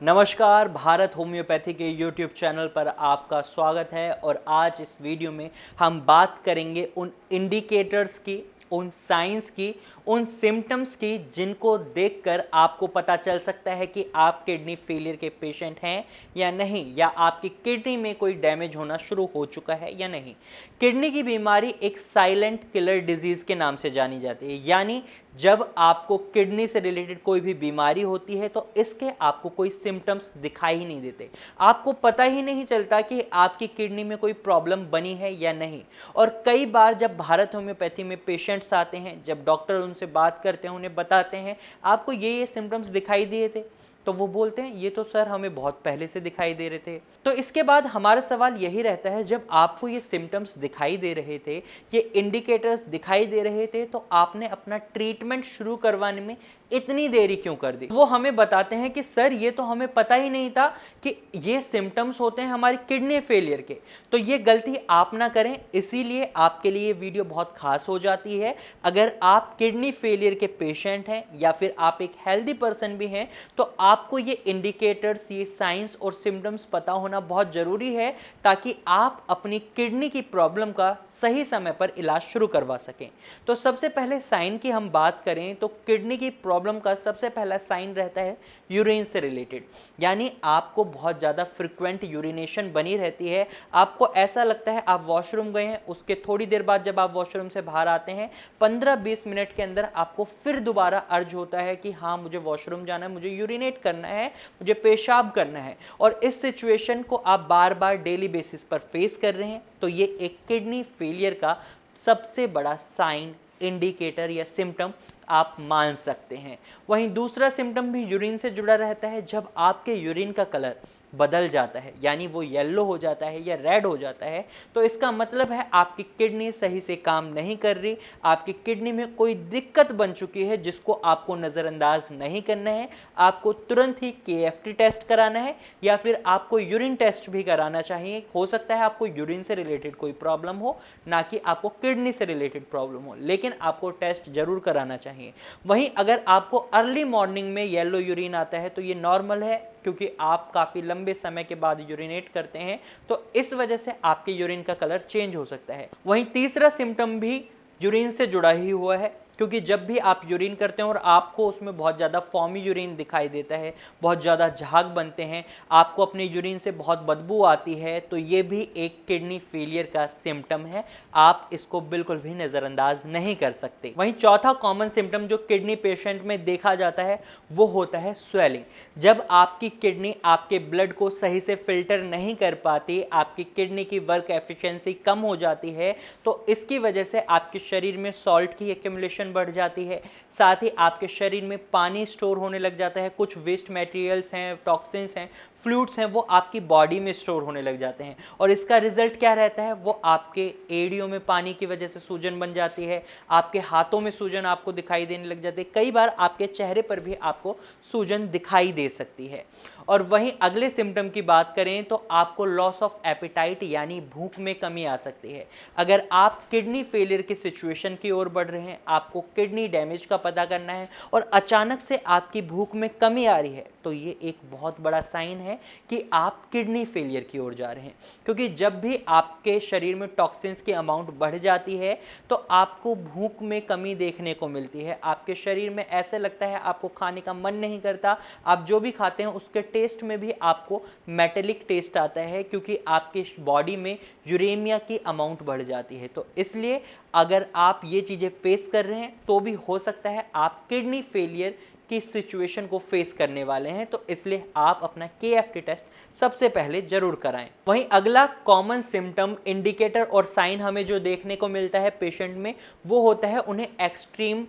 नमस्कार, भारत होम्योपैथी के YouTube channel पर आपका स्वागत है। और आज इस वीडियो में हम बात करेंगे उन इंडिकेटर्स की, उन साइंस की, उन सिम्टम्स की जिनको देखकर आपको पता चल सकता है कि आप किडनी फेलियर के पेशेंट हैं या नहीं, या आपकी किडनी में कोई डैमेज होना शुरू हो चुका है या नहीं। किडनी की बीमारी एक साइलेंट किलर डिजीज के नाम से जानी जाती है, यानी जब आपको किडनी से रिलेटेड कोई भी बीमारी होती है तो इसके आपको कोई सिम्टम्स दिखाई ही नहीं देते, आपको पता ही नहीं चलता कि आपकी किडनी में कोई प्रॉब्लम बनी है या नहीं। और कई बार जब भारत होम्योपैथी में पेशेंट्स आते हैं, जब डॉक्टर उनसे बात करते हैं, उन्हें बताते हैं आपको ये सिम्टम्स दिखाई दिए थे, तो वो बोलते हैं ये तो सर हमें बहुत पहले से दिखाई दे रहे थे। तो इसके बाद हमारा सवाल यही रहता है, जब आपको ये सिम्टम्स दिखाई दे रहे थे, ये इंडिकेटर्स दिखाई दे रहे थे, तो आपने अपना ट्रीटमेंट शुरू करवाने में इतनी देरी क्यों कर दी। वो हमें बताते हैं कि सर ये तो हमें पता ही नहीं था कि ये सिम्टम्स होते हैं हमारी किडनी फेलियर के। तो ये गलती आप ना करें, इसीलिए आपके लिए वीडियो बहुत खास हो जाती है। अगर आप किडनी फेलियर के पेशेंट हैं या फिर आप एक हेल्दी पर्सन भी हैं, तो आपको ये इंडिकेटर्स, ये साइंस और सिम्टम्स पता होना बहुत ज़रूरी है, ताकि आप अपनी किडनी की प्रॉब्लम का सही समय पर इलाज शुरू करवा सकें। तो सबसे पहले साइन की हम बात करें तो किडनी की प्रॉब्लम का सबसे पहला साइन रहता है यूरिन से रिलेटेड, यानी आपको बहुत ज़्यादा फ्रिक्वेंट यूरिनेशन बनी रहती है। आपको ऐसा लगता है आप वॉशरूम गए हैं, उसके थोड़ी देर बाद जब आप वॉशरूम से बाहर आते हैं, 15-20 मिनट के अंदर आपको फिर दोबारा अर्ज होता है कि हाँ मुझे वॉशरूम जाना है, मुझे यूरिनेट करना है, मुझे पेशाब करना है। और इस सिचुएशन को आप बार बार डेली बेसिस पर फेस कर रहे हैं, तो ये एक किडनी फेलियर का सबसे बड़ा साइन, इंडिकेटर या सिम्टम आप मान सकते हैं। वहीं दूसरा सिम्टम भी यूरिन से जुड़ा रहता है। जब आपके यूरिन का कलर बदल जाता है, यानी वो येलो हो जाता है या रेड हो जाता है, तो इसका मतलब है आपकी किडनी सही से काम नहीं कर रही, आपकी किडनी में कोई दिक्कत बन चुकी है जिसको आपको नज़रअंदाज नहीं करना है। आपको तुरंत ही KFT टेस्ट कराना है या फिर आपको यूरिन टेस्ट भी कराना चाहिए। हो सकता है आपको यूरिन से रिलेटेड कोई प्रॉब्लम हो, ना कि आपको किडनी से रिलेटेड प्रॉब्लम हो, लेकिन आपको टेस्ट जरूर कराना चाहिए। वहीं अगर आपको अर्ली मॉर्निंग में येलो यूरिन आता है तो ये नॉर्मल है, क्योंकि आप काफ़ी लंबे समय के बाद यूरिनेट करते हैं, तो इस वजह से आपके यूरिन का कलर चेंज हो सकता है। वहीं तीसरा सिम्टम भी यूरिन से जुड़ा ही हुआ है, क्योंकि जब भी आप यूरिन करते हैं और आपको उसमें बहुत ज़्यादा फॉर्मी यूरिन दिखाई देता है, बहुत ज़्यादा झाग बनते हैं, आपको अपने यूरिन से बहुत बदबू आती है, तो ये भी एक किडनी फेलियर का सिम्टम है। आप इसको बिल्कुल भी नज़रअंदाज नहीं कर सकते। वहीं चौथा कॉमन सिम्टम जो किडनी पेशेंट में देखा जाता है वो होता है स्वेलिंग। जब आपकी किडनी आपके ब्लड को सही से फिल्टर नहीं कर पाती, आपकी किडनी की वर्क एफिशिएंसी कम हो जाती है, तो इसकी वजह से आपके शरीर में सॉल्ट की एक्यूमुलेशन बढ़ जाती है। साथ ही आपके शरीर में पानी स्टोर होने लग जाता है, कुछ वेस्ट मटेरियल्स हैं, टॉक्सिन्स हैं, फ्लूइड्स हैं, वो आपकी बॉडी में स्टोर होने लग जाते हैं। और इसका रिजल्ट क्या रहता है, वो आपके एड़ियों में पानी की वजह से सूजन बन जाती है, आपके हाथों में सूजन आपको दिखाई देने लग जाती है, कई बार आपके चेहरे पर भी आपको सूजन दिखाई दे सकती है। और वहीं अगले सिम्टम की बात करें तो आपको लॉस ऑफ एपिटाइट, यानी भूख में कमी आ सकती है। अगर आप किडनी फेलियर की सिचुएशन की ओर बढ़ रहे हैं, आपको किडनी डैमेज का पता करना है और अचानक से आपकी भूख में कमी आ रही है, तो ये एक बहुत बड़ा साइन है कि आप किडनी फेलियर की ओर जा रहे हैं। क्योंकि जब भी आपके शरीर में टॉक्सिन्स की अमाउंट बढ़ जाती है तो आपको भूख में कमी देखने को मिलती है, आपके शरीर में ऐसे लगता है आपको खाने का मन नहीं करता, आप जो भी खाते हैं उसके टेस्ट में भी आपको मेटेलिक टेस्ट आता है, क्योंकि आपके बॉडी में यूरेमिया की अमाउंट बढ़ जाती है। तो इसलिए अगर आप ये चीज़ें फेस कर रहे हैं तो भी हो सकता है आप किडनी फेलियर की सिचुएशन को फेस करने वाले हैं, तो इसलिए आप अपना KFT टेस्ट सबसे पहले जरूर कराएं। वहीं अगला कॉमन सिम्टम, इंडिकेटर और साइन हमें जो देखने को मिलता है पेशेंट में, वो होता है उन्हें एक्सट्रीम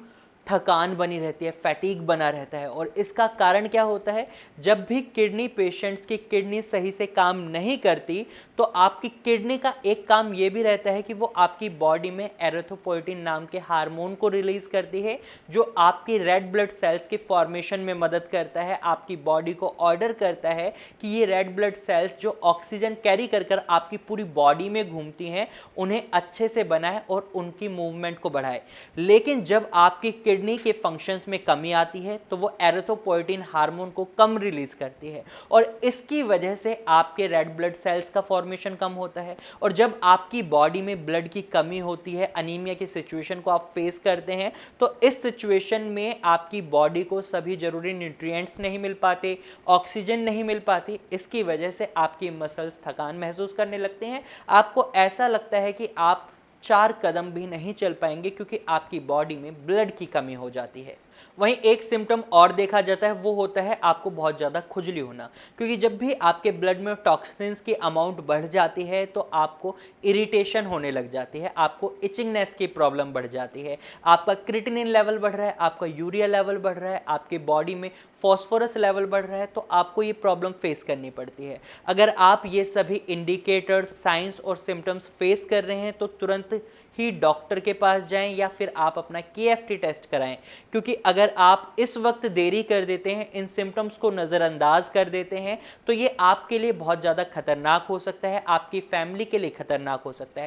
थकान बनी रहती है, फैटीग बना रहता है। और इसका कारण क्या होता है, जब भी किडनी पेशेंट्स की किडनी सही से काम नहीं करती तो आपकी किडनी का एक काम ये भी रहता है कि वो आपकी बॉडी में एरिथ्रोपोइटिन नाम के हार्मोन को रिलीज करती है, जो आपकी रेड ब्लड सेल्स की फॉर्मेशन में मदद करता है, आपकी बॉडी को ऑर्डर करता है कि ये रेड ब्लड सेल्स जो ऑक्सीजन कैरी कर कर आपकी पूरी बॉडी में घूमती हैं, उन्हें अच्छे से बनाए और उनकी मूवमेंट को बढ़ाए। लेकिन जब आपकी किडनी के फंक्शंस में कमी आती है तो वो एरिथ्रोपोएटिन हार्मोन को कम रिलीज करती है और इसकी वजह से आपके रेड ब्लड सेल्स का फॉर्मेशन कम होता है। और जब आपकी बॉडी में ब्लड की कमी होती है, अनीमिया की सिचुएशन को आप फेस करते हैं, तो इस सिचुएशन में आपकी बॉडी को सभी जरूरी न्यूट्रिएंट्स नहीं मिल पाते, ऑक्सीजन नहीं मिल पाती। इसकी वजह से आपकी मसल्स थकान महसूस करने लगते हैं। आपको ऐसा लगता है कि आप 4 कदम भी नहीं चल पाएंगे क्योंकि आपकी बॉडी में ब्लड की कमी हो जाती है। वहीं एक सिम्टम और देखा जाता है, वो होता है आपको बहुत ज़्यादा खुजली होना, क्योंकि जब भी आपके ब्लड में टॉक्सिन्स की अमाउंट बढ़ जाती है तो आपको इरिटेशन होने लग जाती है, आपको इचिंगनेस की प्रॉब्लम बढ़ जाती है, आपका क्रिटिनिन लेवल बढ़ रहा है, आपका यूरिया लेवल बढ़ रहा है, आपके बॉडी में फॉस्फोरस लेवल बढ़ रहा है, तो आपको ये प्रॉब्लम फेस करनी पड़ती है। अगर आप ये सभी इंडिकेटर्स, साइंस और सिम्टम्स फेस कर रहे हैं तो तुरंत ही डॉक्टर के पास जाएं या फिर आप अपना KFT टेस्ट कराएं, क्योंकि अगर आप इस वक्त देरी कर देते हैं, इन सिम्टम्स को नज़रअंदाज कर देते हैं, तो ये आपके लिए बहुत ज़्यादा खतरनाक हो सकता है, आपकी फैमिली के लिए खतरनाक हो सकता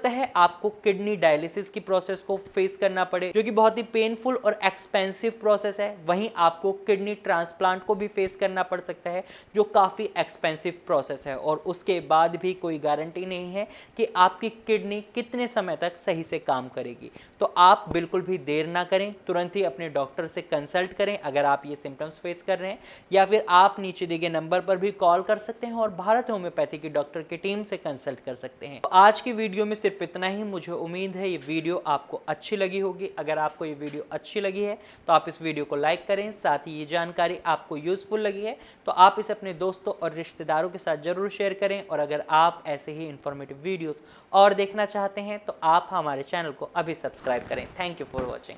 है आपको किडनी डायलिसिस की प्रोसेस को फेस करना पड़े, जो कि बहुत ही पेनफुल और एक्सपेंसिव प्रोसेस है। वहीं आपको किडनी ट्रांसप्लांट को भी फेस करना पड़ सकता है, जो काफ़ी एक्सपेंसिव प्रोसेस है, और उसके बाद भी कोई गारंटी नहीं है कि आपकी किडनी कितने समय तक सही से काम करेगी। तो आप बिल्कुल भी देर ना करें, तुरंत ही अपने डॉक्टर से कंसल्ट करें अगर आप ये सिम्टम्स फेस कर रहे हैं, या फिर आप नीचे दिए गए नंबर पर भी कॉल कर सकते हैं और भारत होम्योपैथी की डॉक्टर की टीम से कंसल्ट कर सकते हैं। तो आज की वीडियो में सिर्फ इतना ही। मुझे उम्मीद है ये वीडियो आपको अच्छी लगी होगी। अगर आपको ये वीडियो अच्छी लगी है तो आप इस वीडियो को लाइक करें, साथ ही ये जानकारी आपको यूजफुल लगी है तो आप इसे अपने दोस्तों और रिश्तेदारों के साथ जरूर शेयर करें। और अगर आप ऐसे ही इंफॉर्मेटिव वीडियोस और देखना चाहते हैं तो आप हमारे चैनल को अभी सब्सक्राइब करें। Thank you for watching.